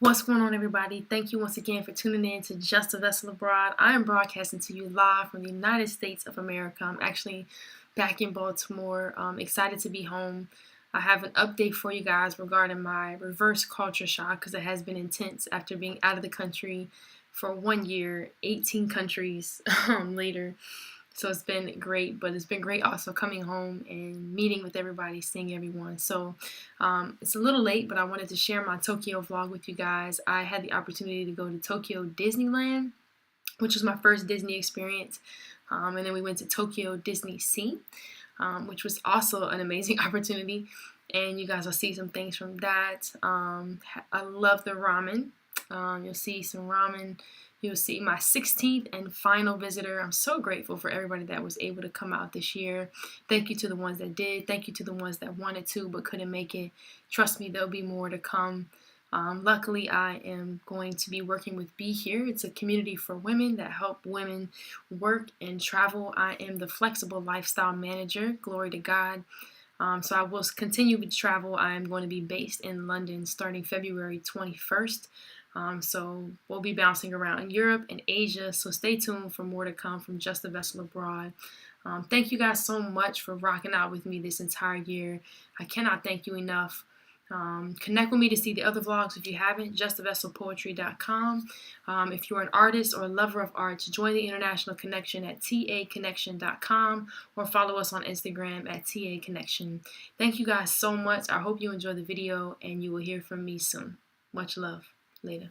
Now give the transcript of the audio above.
What's going on, everybody? Thank you once again for tuning in to Just a Vessel Abroad. I am broadcasting to you live from the United States of America. I'm actually back in Baltimore. Excited to be home. I have an update for you guys regarding my reverse culture shock because it has been intense after being out of the country for 1 year, 18 countries later. So it's been great, but it's been great also coming home and meeting with everybody, seeing everyone. So it's a little late, but I wanted to share my Tokyo vlog with you guys. I had the opportunity to go to Tokyo Disneyland, which was my first Disney experience. And then we went to Tokyo Disney Sea, which was also an amazing opportunity. And you guys will see some things from that. I love the ramen. You'll see some ramen. You'll see my 16th and final visitor. I'm so grateful for everybody that was able to come out this year. Thank you to the ones that did. Thank you to the ones that wanted to but couldn't make it. Trust me, there'll be more to come. Luckily, I am going to be working with Be Here. It's a community for women that help women work and travel. I am the flexible lifestyle manager. Glory to God. So I will continue to travel. I am going to be based in London starting February 21st. So we'll be bouncing around in Europe and Asia, so stay tuned for more to come from Just a Vessel Abroad. Thank you guys so much for rocking out with me this entire year. I cannot thank you enough. Connect with me to see the other vlogs if you haven't, justavesselpoetry.com. If you're an artist or a lover of art, join the international connection at taconnection.com or follow us on Instagram at taconnection. Thank you guys so much. I hope you enjoy the video and you will hear from me soon. Much love. Later.